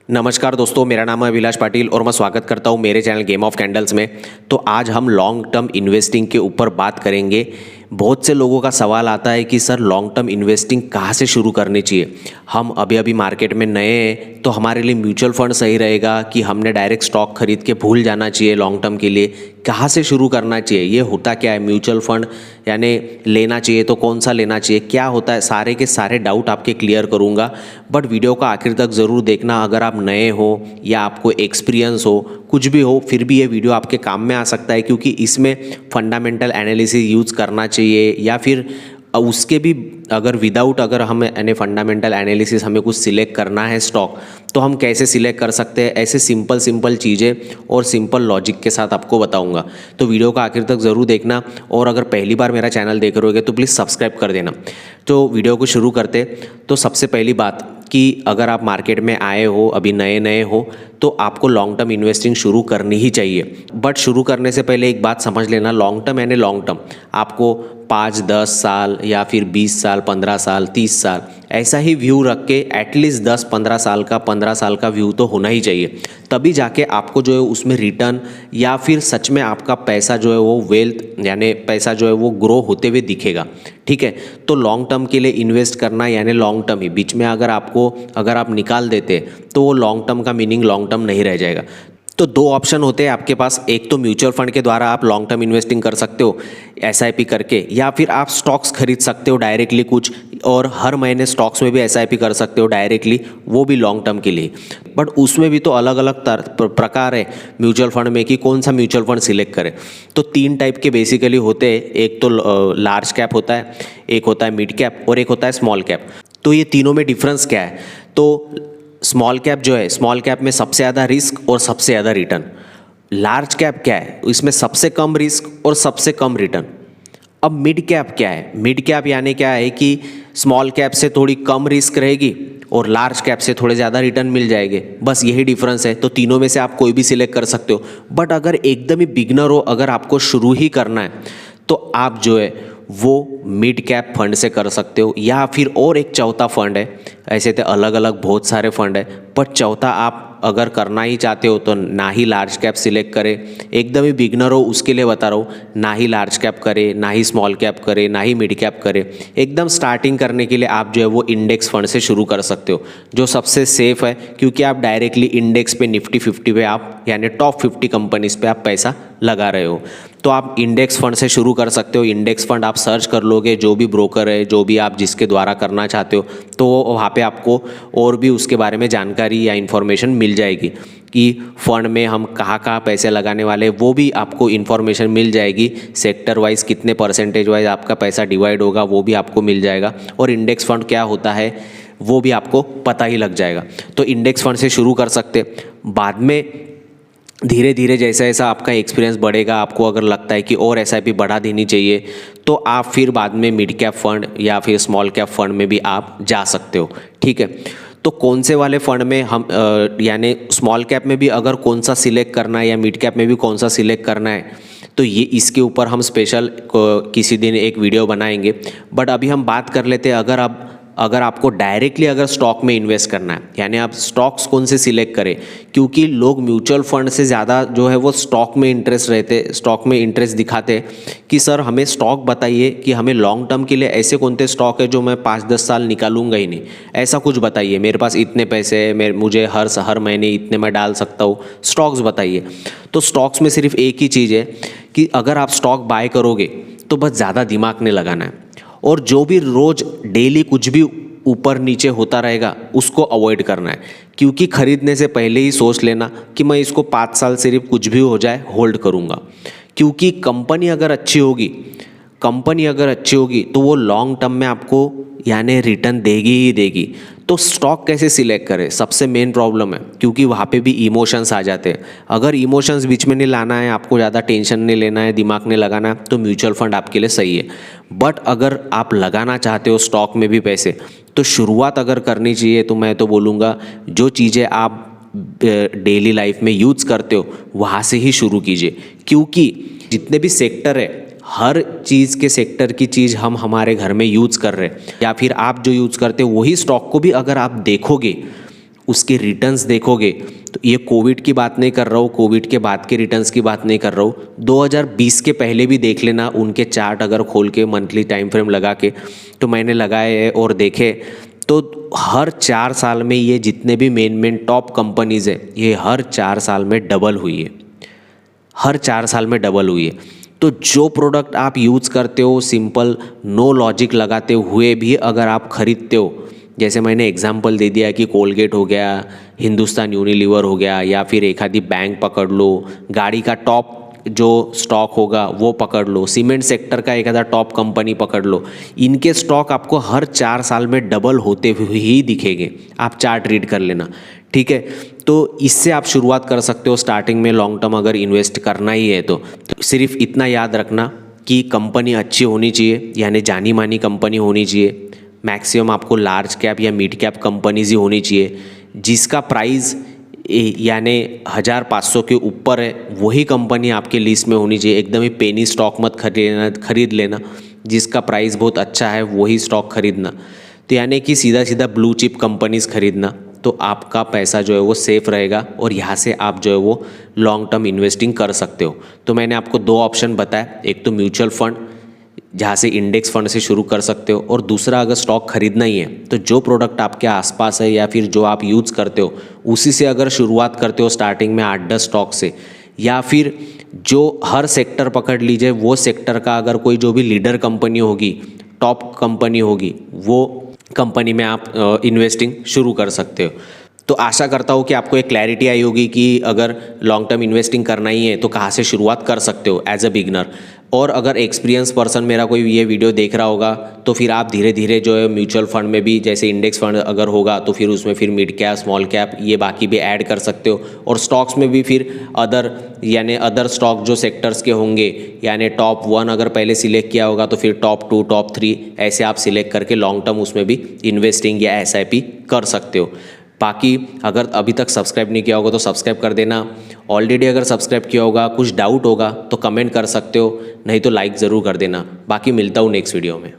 नमस्कार दोस्तों, मेरा नाम है अभिलाष पाटिल और मैं स्वागत करता हूं मेरे चैनल गेम ऑफ कैंडल्स में। तो आज हम लॉन्ग टर्म इन्वेस्टिंग के ऊपर बात करेंगे। बहुत से लोगों का सवाल आता है कि सर लॉन्ग टर्म इन्वेस्टिंग कहाँ से शुरू करनी चाहिए। हम अभी अभी मार्केट में नए हैं तो हमारे लिए म्यूचुअल फंड सही रहेगा कि हमने डायरेक्ट स्टॉक खरीद के भूल जाना चाहिए लॉन्ग टर्म के लिए। कहाँ से शुरू करना चाहिए, ये होता क्या है म्यूचुअल फंड, यानी लेना चाहिए तो कौन सा लेना चाहिए, क्या होता है, सारे के सारे डाउट आपके क्लियर करूँगा। बट वीडियो का आखिर तक ज़रूर देखना। अगर आप नए हो या आपको एक्सपीरियंस हो, कुछ भी हो, फिर भी ये वीडियो आपके काम में आ सकता है, क्योंकि इसमें फंडामेंटल एनालिसिस यूज़ करना चाहिए या फिर उसके भी अगर हम यानी फंडामेंटल एनालिसिस हमें कुछ सिलेक्ट करना है स्टॉक, तो हम कैसे सिलेक्ट कर सकते हैं, ऐसे सिंपल चीज़ें और सिंपल लॉजिक के साथ आपको बताऊंगा। तो वीडियो का आखिर तक ज़रूर देखना और अगर पहली बार मेरा चैनल देख रहे होगे तो प्लीज़ सब्सक्राइब कर देना। तो वीडियो को शुरू करते। तो सबसे पहली बात कि अगर आप मार्केट में आए हो, अभी नए हो, तो आपको लॉन्ग टर्म इन्वेस्टिंग शुरू करनी ही चाहिए। बट शुरू करने से पहले एक बात समझ लेना, लॉन्ग टर्म यानी लॉन्ग टर्म आपको 5-10 साल या फिर 20 साल, 15 साल, 30 साल ऐसा ही व्यू रख के एटलीस्ट 10-15 साल का 15 साल का व्यू तो होना ही चाहिए। तभी जाके आपको जो है उसमें रिटर्न या फिर सच में आपका पैसा जो है वो वेल्थ यानी पैसा जो है वो ग्रो होते हुए दिखेगा। ठीक है, तो लॉन्ग टर्म के लिए इन्वेस्ट करना यानी लॉन्ग टर्म ही। बीच में अगर आप निकाल देते तो वो लॉन्ग टर्म का मीनिंग लॉन्ग टर्म नहीं रह जाएगा। तो दो ऑप्शन होते हैं आपके पास, एक तो म्यूचुअल फंड के द्वारा आप लॉन्ग टर्म इन्वेस्टिंग कर सकते हो एसआईपी करके, या फिर आप स्टॉक्स खरीद सकते हो डायरेक्टली कुछ, और हर महीने स्टॉक्स में भी एसआईपी कर सकते हो डायरेक्टली, वो भी लॉन्ग टर्म के लिए। बट उसमें भी तो अलग अलग प्रकार है म्यूचुअल फंड में कि कौन सा म्यूचुअल फंड सिलेक्ट करें। तो 3 टाइप के बेसिकली होते हैं, एक तो लार्ज कैप होता है, एक होता है मिड कैप और एक होता है स्मॉल कैप। तो ये तीनों में डिफरेंस क्या है? तो स्मॉल कैप जो है, स्मॉल कैप में सबसे ज़्यादा रिस्क और सबसे ज़्यादा रिटर्न। लार्ज कैप क्या है? इसमें सबसे कम रिस्क और सबसे कम रिटर्न। अब मिड कैप क्या है? मिड कैप यानी क्या है कि स्मॉल कैप से थोड़ी कम रिस्क रहेगी और लार्ज कैप से थोड़े ज़्यादा रिटर्न मिल जाएंगे, बस यही डिफरेंस है। तो तीनों में से आप कोई भी सिलेक्ट कर सकते हो। बट अगर एकदम ही बिगनर हो, अगर आपको शुरू ही करना है, तो आप जो है वो मिड कैप फंड से कर सकते हो, या फिर और एक चौथा फंड है। ऐसे तो अलग अलग बहुत सारे फंड है, पर चौथा आप अगर करना ही चाहते हो तो ना ही लार्ज कैप सिलेक्ट करें, एकदम ही बिगनर हो उसके लिए बता रहा हूँ, ना ही लार्ज कैप करे, ना ही स्मॉल कैप करे, ना ही मिड कैप करे। एकदम स्टार्टिंग करने के लिए आप जो है वो इंडेक्स फंड से शुरू कर सकते हो, जो सबसे सेफ है, क्योंकि आप डायरेक्टली इंडेक्स पे निफ्टी 50 पे आप यानी टॉप 50 कंपनीज पे आप पैसा लगा रहे हो। तो आप इंडेक्स फंड से शुरू कर सकते हो। इंडेक्स फंड आप सर्च कर लोगे, जो भी ब्रोकर है, जो भी आप जिसके द्वारा करना चाहते हो, तो वहाँ पे आपको और भी उसके बारे में जानकारी या इन्फॉर्मेशन मिल जाएगी कि फंड में हम कहाँ कहाँ पैसे लगाने वाले, वो भी आपको इन्फॉर्मेशन मिल जाएगी। सेक्टर वाइज कितने परसेंटेज वाइज आपका पैसा डिवाइड होगा वो भी आपको मिल जाएगा, और इंडेक्स फंड क्या होता है वो भी आपको पता ही लग जाएगा। तो इंडेक्स फंड से शुरू कर सकते। बाद में धीरे धीरे जैसा जैसा आपका एक्सपीरियंस बढ़ेगा, आपको अगर लगता है कि और एसआईपी बढ़ा देनी चाहिए, तो आप फिर बाद में मिड कैप फंड या फिर स्मॉल कैप फंड में भी आप जा सकते हो। ठीक है, तो कौन से वाले फंड में हम यानी स्मॉल कैप में भी अगर कौन सा सिलेक्ट करना है या मिड कैप में भी कौन सा सिलेक्ट करना है, तो ये इसके ऊपर हम स्पेशल किसी दिन एक वीडियो बनाएंगे। बट अभी हम बात कर लेते हैं, अगर आपको डायरेक्टली अगर स्टॉक में इन्वेस्ट करना है, यानी आप स्टॉक्स कौन से सिलेक्ट करें, क्योंकि लोग म्यूचुअल फंड से ज़्यादा जो है वो स्टॉक में इंटरेस्ट दिखाते कि सर हमें स्टॉक बताइए कि हमें लॉन्ग टर्म के लिए ऐसे कौन से स्टॉक है जो मैं 5-10 साल निकालूंगा ही नहीं, ऐसा कुछ बताइए, मेरे पास इतने पैसे है, मुझे हर महीने इतने मैं डाल सकता हूँ, स्टॉक्स बताइए। तो स्टॉक्स में सिर्फ एक ही चीज़ है कि अगर आप स्टॉक बाय करोगे तो बस ज़्यादा दिमाग नहीं लगाना है, और जो भी रोज डेली कुछ भी ऊपर नीचे होता रहेगा उसको अवॉइड करना है। क्योंकि खरीदने से पहले ही सोच लेना कि मैं इसको 5 साल सिर्फ कुछ भी हो जाए होल्ड करूँगा, क्योंकि कंपनी अगर अच्छी होगी तो वो लॉन्ग टर्म में आपको यानी रिटर्न देगी ही देगी। तो स्टॉक कैसे सिलेक्ट करें, सबसे मेन प्रॉब्लम है, क्योंकि वहाँ पे भी इमोशंस आ जाते हैं। अगर इमोशंस बीच में नहीं लाना है, आपको ज़्यादा टेंशन नहीं लेना है, दिमाग नहीं लगाना है, तो म्यूचुअल फंड आपके लिए सही है। बट अगर आप लगाना चाहते हो स्टॉक में भी पैसे, तो शुरुआत अगर करनी चाहिए तो मैं तो बोलूँगा जो चीज़ें आप डेली लाइफ में यूज़ करते हो वहाँ से ही शुरू कीजिए। क्योंकि जितने भी सेक्टर है, हर चीज़ के सेक्टर की चीज़ हम हमारे घर में यूज़ कर रहे हैं, या फिर आप जो यूज़ करते हो वही स्टॉक को भी अगर आप देखोगे उसके रिटर्न्स देखोगे तो ये कोविड की बात नहीं कर रहा हूँ, कोविड के बाद के रिटर्न्स की बात नहीं कर रहा हूँ, 2020 के पहले भी देख लेना उनके चार्ट अगर खोल के मंथली टाइम फ्रेम लगा के, तो मैंने लगाए हैं और देखे तो हर 4 साल में ये जितने भी मेन टॉप कंपनीज़ है ये हर 4 साल में डबल हुई है, हर 4 साल में डबल हुई है। तो जो प्रोडक्ट आप यूज़ करते हो सिंपल नो लॉजिक लगाते हुए भी अगर आप खरीदते हो, जैसे मैंने एग्जांपल दे दिया कि कोलगेट हो गया, हिंदुस्तान यूनिलीवर हो गया, या फिर एक आधी बैंक पकड़ लो, गाड़ी का टॉप जो स्टॉक होगा वो पकड़ लो, सीमेंट सेक्टर का एक आधा टॉप कंपनी पकड़ लो, इनके स्टॉक आपको हर 4 साल में डबल होते हुए ही दिखेंगे। आप चार्ट रीड कर लेना, ठीक है। तो इससे आप शुरुआत कर सकते हो स्टार्टिंग में लॉन्ग टर्म अगर इन्वेस्ट करना ही है तो सिर्फ इतना याद रखना कि कंपनी अच्छी होनी चाहिए, यानी जानी मानी कंपनी होनी चाहिए। मैक्सिमम आपको लार्ज कैप या मिड कैप कंपनीज ही होनी चाहिए, जिसका प्राइस यानी 1500 के ऊपर है, वही कंपनी आपके लिस्ट में होनी चाहिए। एकदम ही पेनी स्टॉक मत खरीद लेना, जिसका प्राइस बहुत अच्छा है वही स्टॉक खरीदना। तो यानी कि सीधा सीधा ब्लू चिप कंपनीज खरीदना, तो आपका पैसा जो है वो सेफ रहेगा और यहाँ से आप जो है वो लॉन्ग टर्म इन्वेस्टिंग कर सकते हो। तो मैंने आपको 2 ऑप्शन बताया, एक तो म्यूचुअल फंड जहाँ से इंडेक्स फंड से शुरू कर सकते हो, और दूसरा अगर स्टॉक खरीदना ही है तो जो प्रोडक्ट आपके आसपास है या फिर जो आप यूज़ करते हो उसी से अगर शुरुआत करते हो स्टार्टिंग में 8-10 स्टॉक से, या फिर जो हर सेक्टर पकड़ लीजिए, वो सेक्टर का अगर कोई जो भी लीडर कंपनी होगी, टॉप कंपनी होगी, वो कंपनी में आप इन्वेस्टिंग शुरू कर सकते हो। तो आशा करता हूँ कि आपको एक क्लैरिटी आई होगी कि अगर लॉन्ग टर्म इन्वेस्टिंग करना ही है तो कहाँ से शुरुआत कर सकते हो एज अ बिगनर। और अगर एक्सपीरियंस पर्सन मेरा कोई ये वीडियो देख रहा होगा तो फिर आप धीरे धीरे जो है म्यूचुअल फंड में भी, जैसे इंडेक्स फंड अगर होगा तो फिर उसमें फिर मिड कैप, स्मॉल कैप, ये बाकी भी ऐड कर सकते हो। और स्टॉक्स में भी फिर अदर स्टॉक जो सेक्टर्स के होंगे, यानी टॉप 1 अगर पहले सिलेक्ट किया होगा तो फिर टॉप 2, टॉप 3 ऐसे आप सिलेक्ट करके लॉन्ग टर्म उसमें भी इन्वेस्टिंग या SIP कर सकते हो। बाकी अगर अभी तक सब्सक्राइब नहीं किया होगा तो सब्सक्राइब कर देना। ऑलरेडी अगर सब्सक्राइब किया होगा, कुछ डाउट होगा तो कमेंट कर सकते हो, नहीं तो लाइक ज़रूर कर देना। बाकी मिलता हूँ नेक्स्ट वीडियो में।